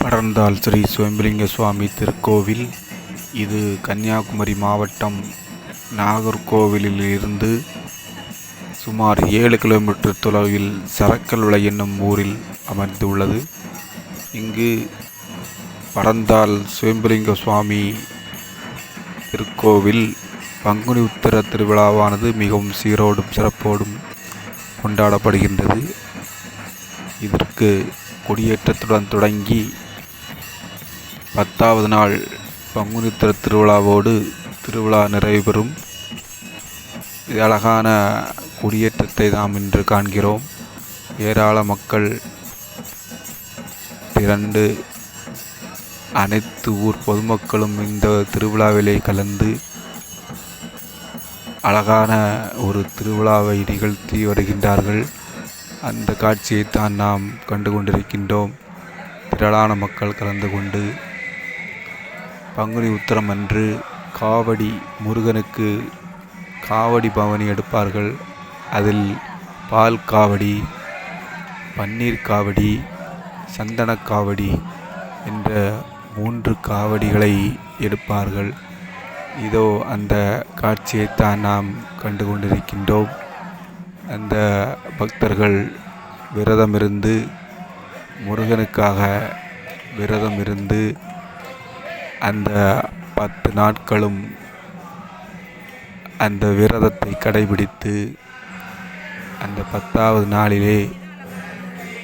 படர்ந்தால் ஸ்ரீ சுயம்புலிங்க சுவாமி திருக்கோவில். இது கன்னியாகுமரி மாவட்டம் நாகர்கோவிலில் இருந்து சுமார் 7 கிலோமீட்டர் தொலைவில் சரக்கல்விளை என்னும் ஊரில் அமைந்துள்ளது. இங்கு படர்ந்தால் சுயம்புலிங்க சுவாமி திருக்கோவில் பங்குனி உத்திர திருவிழாவானது மிகவும் சீரோடும் சிறப்போடும் கொண்டாடப்படுகின்றது. இதற்கு கொடியேற்றத்துடன் தொடங்கி 10வது நாள் பங்குனி உத்திர திருவிழாவோடு திருவிழா நிறைவு பெறும். இது அழகான கொடியேற்றத்தை நாம் இன்று காண்கிறோம். ஏராள மக்கள் திரண்டு அனைத்து ஊர் பொதுமக்களும் இந்த திருவிழாவிலே கலந்து அழகான ஒரு திருவிழாவை நிகழ்த்தி வருகின்றார்கள். அந்த காட்சியைத்தான் நாம் கண்டு கொண்டிருக்கின்றோம். திரளான மக்கள் கலந்து கொண்டு பங்குனி உத்திரம் அன்று காவடி முருகனுக்கு காவடி பவனி எடுப்பார்கள். அதில் பால் காவடி, பன்னீர் காவடி, சந்தன காவடி என்ற 3 காவடிகளை எடுப்பார்கள். இதோ அந்த காட்சியைத்தான் நாம் கண்டு கொண்டிருக்கின்றோம். அந்த பக்தர்கள் விரதமிருந்து முருகனுக்காக விரதமிருந்து அந்த 10 நாட்களும் அந்த விரதத்தை கடைபிடித்து அந்த 10வது நாளிலே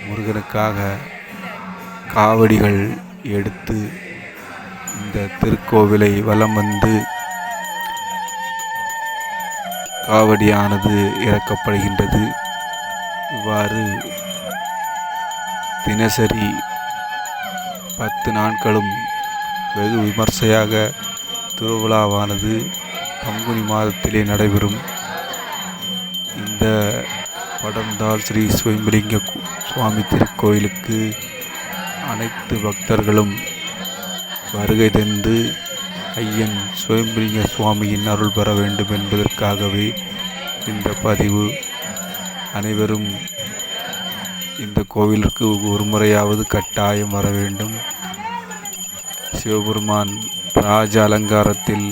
முருகனுக்காக காவடிகள் எடுத்து இந்த திருக்கோவிலை வலம் வந்து காவடியானது இறக்கப்படுகின்றது. இவ்வாறு தினசரி 10 நாட்களும் வெகு விமர்சையாக திருவிழாவானது பங்குனி மாதத்திலே நடைபெறும். இந்த படர்ந்தால் ஸ்ரீ சுயம்புலிங்க சுவாமி திருக்கோயிலுக்கு அனைத்து பக்தர்களும் வருகை தந்து ஐயன் சுயம்புலிங்க சுவாமியின் அருள் பெற வேண்டும் என்பதற்காகவே இந்த பதிவு. அனைவரும் இந்த கோவிலுக்கு ஒரு முறையாவது கட்டாயம் வர வேண்டும். சிவபெருமான் ராஜ அலங்காரத்தில்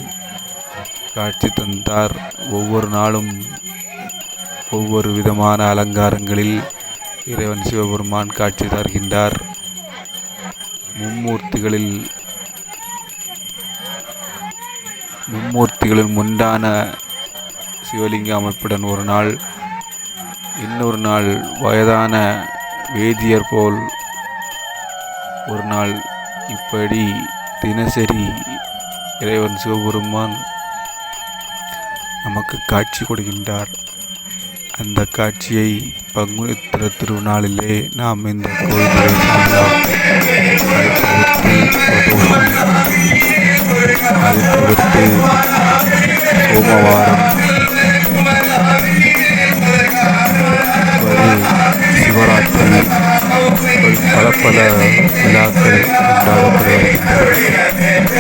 காட்சி தந்தார். ஒவ்வொரு நாளும் ஒவ்வொரு விதமான அலங்காரங்களில் இறைவன் சிவபெருமான் காட்சி தருகின்றார். மும்மூர்த்திகளில் முண்டான சிவலிங்க அமைப்புடன் ஒரு நாள், இன்னொரு நாள் வயதான வேதியர் போல் ஒரு நாள், இப்படி தினசரி இறைவன் சிவபெருமான் நமக்கு காட்சி கொடுக்கின்றார். அந்த காட்சியை பங்குனி உத்திர திருநாளிலே நாம் இந்த கோயிலை காணலாம். அதை தவிர்த்து சோமவாரம், சிவராத்திரி பல விழாக்கள் கொண்டாடப்பட வருகின்றன.